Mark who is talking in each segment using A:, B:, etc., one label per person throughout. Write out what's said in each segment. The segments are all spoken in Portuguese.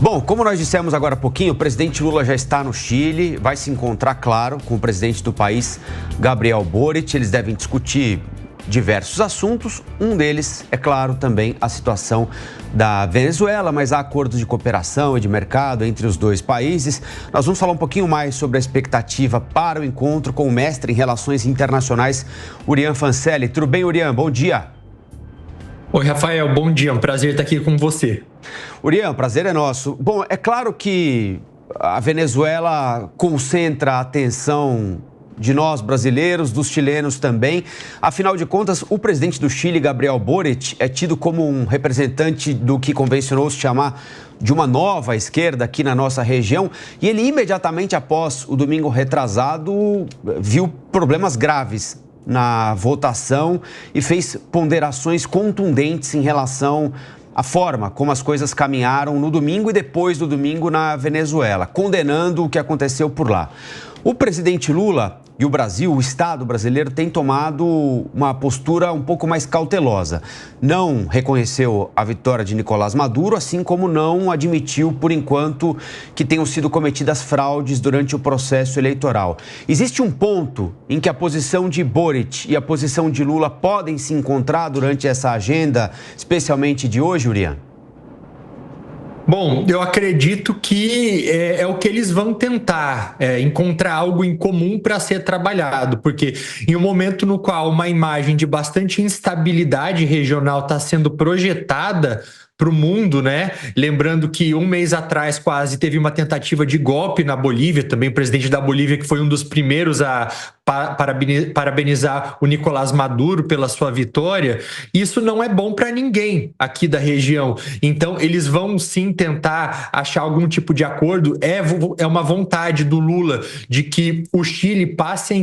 A: Bom, como nós dissemos agora há pouquinho, o presidente Lula já está no Chile, vai se encontrar, claro, com o presidente do país, Gabriel Boric. Eles devem discutir diversos assuntos. Um deles, é claro, também a situação da Venezuela, mas há acordos de cooperação e de mercado entre os dois países. Nós vamos falar um pouquinho mais sobre a expectativa para o encontro com o mestre em Relações Internacionais, Urian Fancelli. Tudo bem, Urian? Bom dia.
B: Oi, Rafael, bom dia. Um prazer estar aqui com você.
A: Urian, prazer é nosso. Bom, é claro que a Venezuela concentra a atenção de nós brasileiros, dos chilenos também. Afinal de contas, o presidente do Chile, Gabriel Boric, é tido como um representante do que convencionou se chamar de uma nova esquerda aqui na nossa região. E ele, imediatamente após o domingo retrasado, viu problemas graves na votação e fez ponderações contundentes em relação à forma como as coisas caminharam no domingo e depois do domingo na Venezuela, condenando o que aconteceu por lá. O presidente Lula e o Brasil, o Estado brasileiro, tem tomado uma postura um pouco mais cautelosa. Não reconheceu a vitória de Nicolás Maduro, assim como não admitiu, por enquanto, que tenham sido cometidas fraudes durante o processo eleitoral. Existe um ponto em que a posição de Boric e a posição de Lula podem se encontrar durante essa agenda, especialmente de hoje, Urian?
B: Bom, eu acredito que é o que eles vão tentar, encontrar algo em comum para ser trabalhado, porque em um momento no qual uma imagem de bastante instabilidade regional está sendo projetada para o mundo, né? Lembrando que um mês atrás quase teve uma tentativa de golpe na Bolívia, também o presidente da Bolívia, que foi um dos primeiros a parabenizar o Nicolás Maduro pela sua vitória. Isso não é bom para ninguém aqui da região. Então, eles vão sim tentar achar algum tipo de acordo. É uma vontade do Lula de que o Chile passe a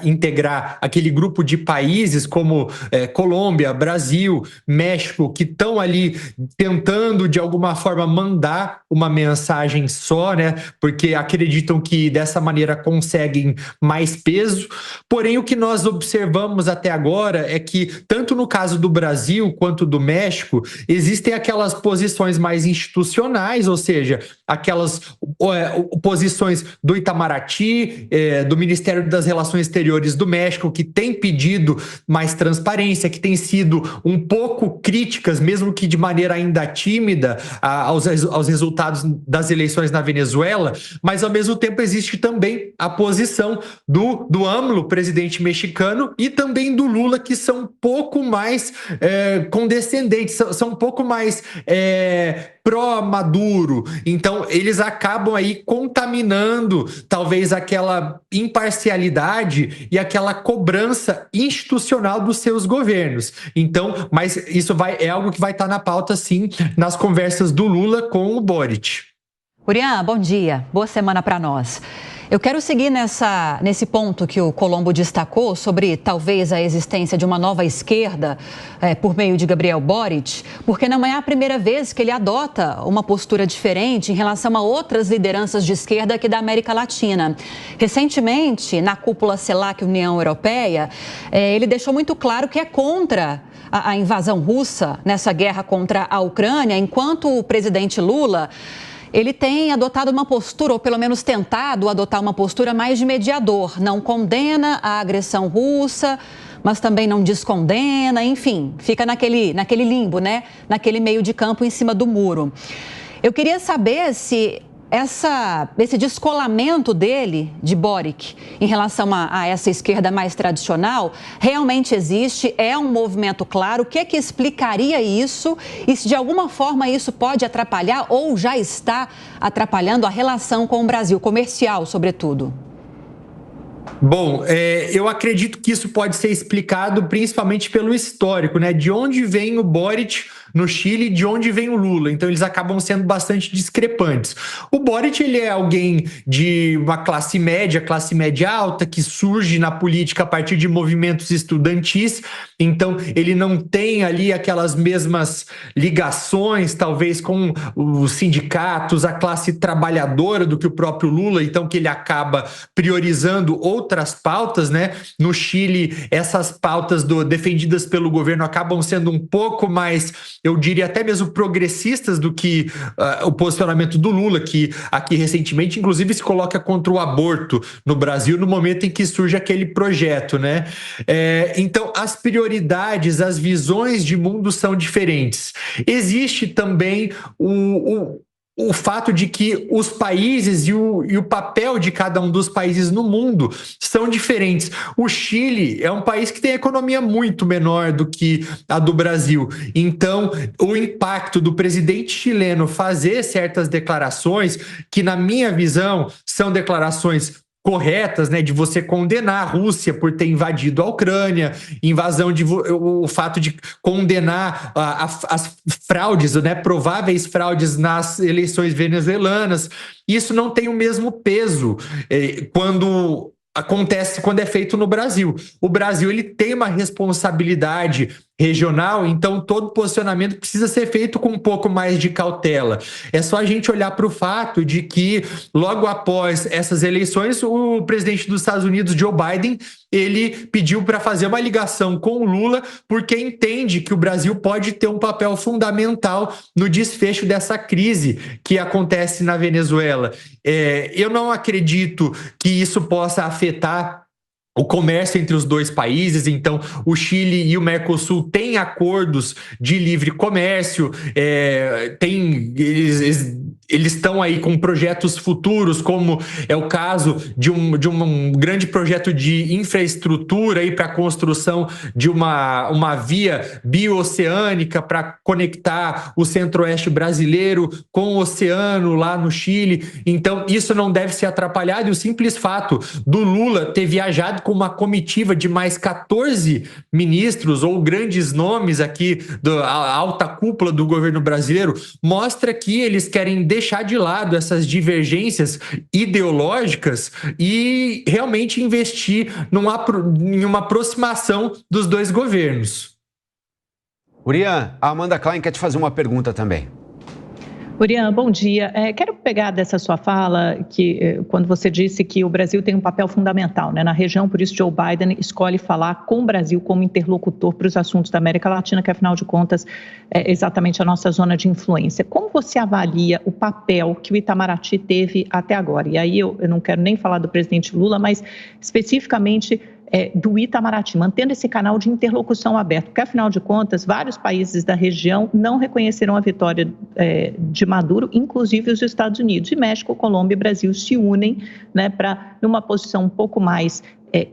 B: integrar aquele grupo de países como Colômbia, Brasil, México, que estão ali tentando de alguma forma mandar uma mensagem só, né? Porque acreditam que dessa maneira conseguem mais peso. Porém, o que nós observamos até agora é que, tanto no caso do Brasil quanto do México, existem aquelas posições mais institucionais, ou seja, aquelas posições do Itamaraty, do Ministério das Relações Exteriores do México, que tem pedido mais transparência, que tem sido um pouco críticas, mesmo que de maneira ainda tímida, aos resultados das eleições na Venezuela, mas ao mesmo tempo existe também a posição do AMLO, presidente mexicano, e também do Lula, que são um pouco mais condescendentes, são um pouco mais pró-Maduro. Então, eles acabam aí contaminando talvez aquela imparcialidade e aquela cobrança institucional dos seus governos. Então, mas isso é algo que vai estar na pauta, sim, nas conversas do Lula com o Boric.
C: Urian, bom dia. Boa semana para nós. Eu quero seguir nesse ponto que o Colombo destacou sobre talvez a existência de uma nova esquerda por meio de Gabriel Boric, porque não é a primeira vez que ele adota uma postura diferente em relação a outras lideranças de esquerda aqui da América Latina. Recentemente, na cúpula CELAC União Europeia, ele deixou muito claro que é contra a invasão russa nessa guerra contra a Ucrânia, enquanto o presidente Lula ele tem adotado uma postura, ou pelo menos tentado adotar uma postura mais de mediador. Não condena a agressão russa, mas também não descondena, enfim, fica naquele limbo, né? Naquele meio de campo em cima do muro. Eu queria saber se esse descolamento dele, de Boric, em relação a essa esquerda mais tradicional, realmente existe, é um movimento claro. O que é que explicaria isso e se de alguma forma isso pode atrapalhar ou já está atrapalhando a relação com o Brasil, comercial, sobretudo?
B: Bom, eu acredito que isso pode ser explicado principalmente pelo histórico, né? De onde vem o Boric no Chile, de onde vem o Lula. Então, eles acabam sendo bastante discrepantes. O Boric, ele é alguém de uma classe média alta, que surge na política a partir de movimentos estudantis. Então, ele não tem ali aquelas mesmas ligações, talvez, com os sindicatos, a classe trabalhadora do que o próprio Lula, então que ele acaba priorizando outras pautas, né? No Chile, essas pautas defendidas pelo governo acabam sendo um pouco mais eu diria até mesmo progressistas do que o posicionamento do Lula, que aqui recentemente, inclusive, se coloca contra o aborto no Brasil no momento em que surge aquele projeto, né? Então, as prioridades, as visões de mundo são diferentes. Existe também o fato de que os países e o papel de cada um dos países no mundo são diferentes. O Chile é um país que tem economia muito menor do que a do Brasil. Então, o impacto do presidente chileno fazer certas declarações, que na minha visão são declarações corretas, né, de você condenar a Rússia por ter invadido a Ucrânia, o fato de condenar as fraudes, né, prováveis fraudes nas eleições venezuelanas. Isso não tem o mesmo peso quando é feito no Brasil. O Brasil, ele tem uma responsabilidade regional, então todo posicionamento precisa ser feito com um pouco mais de cautela. É só a gente olhar para o fato de que logo após essas eleições, o presidente dos Estados Unidos, Joe Biden, ele pediu para fazer uma ligação com o Lula, porque entende que o Brasil pode ter um papel fundamental no desfecho dessa crise que acontece na Venezuela. Eu não acredito que isso possa afetar o comércio entre os dois países. Então o Chile e o Mercosul têm acordos de livre comércio, eles estão aí com projetos futuros, como é o caso de um grande projeto de infraestrutura para a construção de uma via bioceânica para conectar o centro-oeste brasileiro com o oceano lá no Chile. Então isso não deve ser atrapalhado, e o simples fato do Lula ter viajado com uma comitiva de mais 14 ministros ou grandes nomes aqui da alta cúpula do governo brasileiro mostra que eles querem deixar de lado essas divergências ideológicas e realmente investir em uma aproximação dos dois governos.
A: Urian, a Amanda Klein quer te fazer uma pergunta também.
D: Urian, bom dia. Quero pegar dessa sua fala, quando você disse que o Brasil tem um papel fundamental, né, na região, por isso Joe Biden escolhe falar com o Brasil como interlocutor para os assuntos da América Latina, que afinal de contas é exatamente a nossa zona de influência. Como você avalia o papel que o Itamaraty teve até agora? E aí eu não quero nem falar do presidente Lula, mas especificamente do Itamaraty, mantendo esse canal de interlocução aberto, porque afinal de contas, vários países da região não reconheceram a vitória de Maduro, inclusive os Estados Unidos. E México, Colômbia e Brasil se unem, né, para, numa posição um pouco mais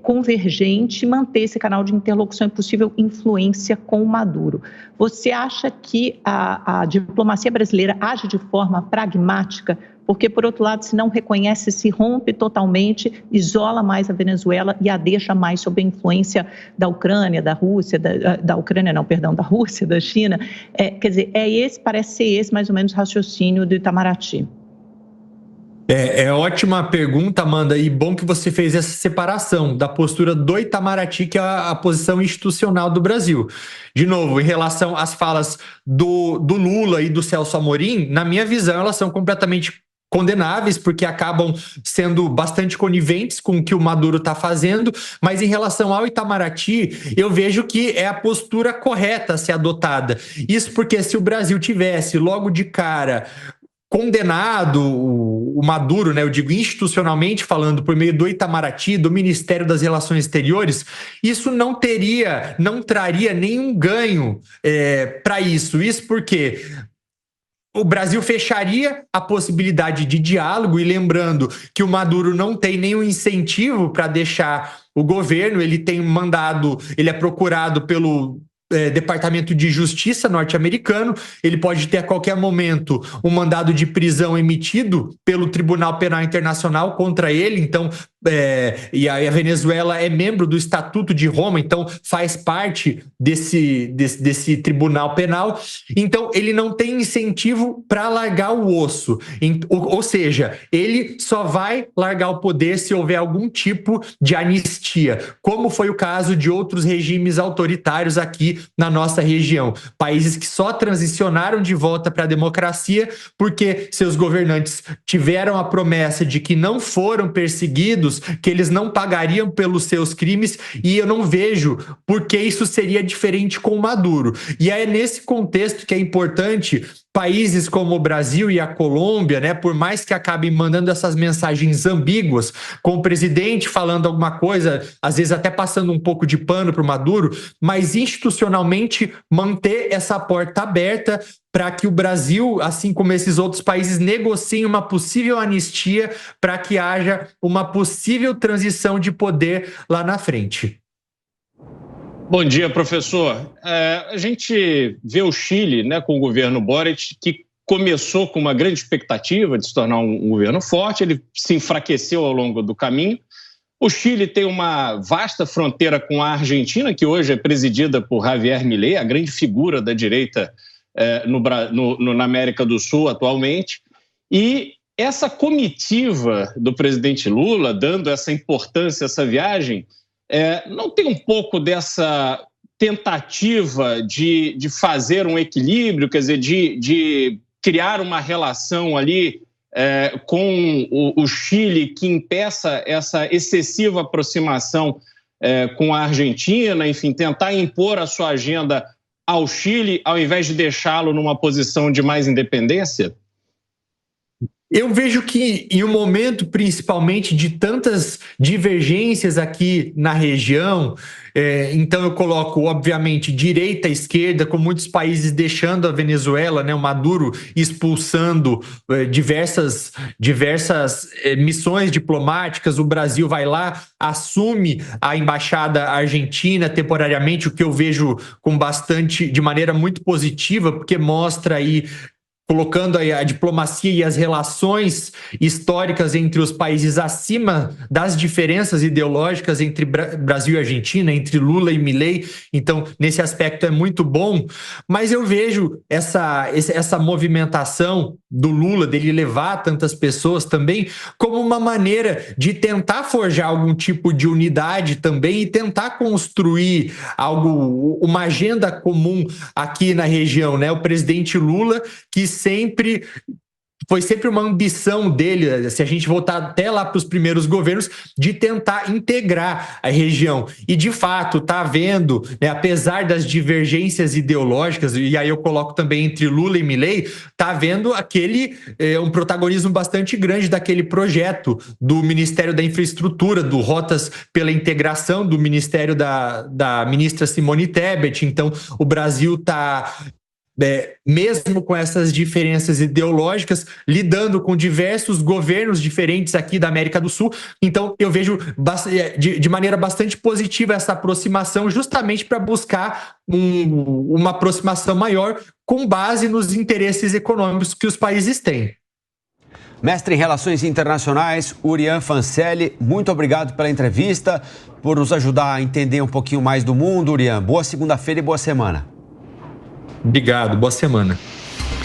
D: convergente, manter esse canal de interlocução e possível influência com o Maduro. Você acha que a diplomacia brasileira age de forma pragmática? Porque, por outro lado, se não reconhece, se rompe totalmente, isola mais a Venezuela e a deixa mais sob a influência da Ucrânia, da Rússia, da Rússia, da China. Quer dizer, parece ser esse mais ou menos o raciocínio do Itamaraty.
B: É ótima pergunta, Amanda, e bom que você fez essa separação da postura do Itamaraty, que é a posição institucional do Brasil. De novo, em relação às falas do Lula e do Celso Amorim, na minha visão, elas são completamente condenáveis, porque acabam sendo bastante coniventes com o que o Maduro está fazendo, mas em relação ao Itamaraty, eu vejo que é a postura correta a ser adotada. Isso porque se o Brasil tivesse logo de cara condenado o Maduro, né, eu digo institucionalmente falando, por meio do Itamaraty, do Ministério das Relações Exteriores, isso não traria nenhum ganho para isso. Isso porque o Brasil fecharia a possibilidade de diálogo, e lembrando que o Maduro não tem nenhum incentivo para deixar o governo, ele é procurado pelo Departamento de Justiça norte-americano, ele pode ter a qualquer momento um mandado de prisão emitido pelo Tribunal Penal Internacional contra ele. Então, e a Venezuela é membro do Estatuto de Roma, então faz parte desse Tribunal Penal. Então, ele não tem incentivo para largar o osso. Ou seja, ele só vai largar o poder se houver algum tipo de anistia, como foi o caso de outros regimes autoritários aqui na nossa região. Países que só transicionaram de volta para a democracia porque seus governantes tiveram a promessa de que não foram perseguidos, que eles não pagariam pelos seus crimes, e eu não vejo por que isso seria diferente com o Maduro. E é nesse contexto que é importante países como o Brasil e a Colômbia, né, por mais que acabem mandando essas mensagens ambíguas, com o presidente falando alguma coisa, às vezes até passando um pouco de pano para o Maduro, mas institucionalmente manter essa porta aberta para que o Brasil, assim como esses outros países, negociem uma possível anistia para que haja uma possível transição de poder lá na frente.
E: Bom dia, professor. A gente vê o Chile, né, com o governo Boric, que começou com uma grande expectativa de se tornar um governo forte, ele se enfraqueceu ao longo do caminho. O Chile tem uma vasta fronteira com a Argentina, que hoje é presidida por Javier Milei, a grande figura da direita na América do Sul atualmente. E essa comitiva do presidente Lula, dando essa importância a essa viagem, não tem um pouco dessa tentativa de fazer um equilíbrio, quer dizer, de criar uma relação ali com o Chile que impeça essa excessiva aproximação com a Argentina, enfim, tentar impor a sua agenda ao Chile ao invés de deixá-lo numa posição de mais independência?
B: Eu vejo que em um momento, principalmente, de tantas divergências aqui na região, então eu coloco, obviamente, direita e esquerda, com muitos países deixando a Venezuela, né, o Maduro expulsando diversas missões diplomáticas, o Brasil vai lá, assume a embaixada argentina temporariamente, o que eu vejo de maneira muito positiva, porque mostra aí, colocando a diplomacia e as relações históricas entre os países acima das diferenças ideológicas entre Brasil e Argentina, entre Lula e Milei. Então, nesse aspecto é muito bom. Mas eu vejo essa movimentação do Lula, dele levar tantas pessoas também, como uma maneira de tentar forjar algum tipo de unidade também e tentar construir uma agenda comum aqui na região, né? O presidente Lula, que foi sempre uma ambição dele, se a gente voltar até lá para os primeiros governos, de tentar integrar a região. E, de fato, está havendo, né, apesar das divergências ideológicas, e aí eu coloco também entre Lula e Milei, está havendo um protagonismo bastante grande daquele projeto do Ministério da Infraestrutura, do Rotas pela Integração, do Ministério da ministra Simone Tebet. Então, o Brasil está... mesmo com essas diferenças ideológicas, lidando com diversos governos diferentes aqui da América do Sul. Então, eu vejo de maneira bastante positiva essa aproximação, justamente para buscar uma aproximação maior com base nos interesses econômicos que os países têm.
A: Mestre em Relações Internacionais, Urian Fancelli, muito obrigado pela entrevista, por nos ajudar a entender um pouquinho mais do mundo, Urian. Boa segunda-feira e boa semana.
B: Obrigado, boa semana.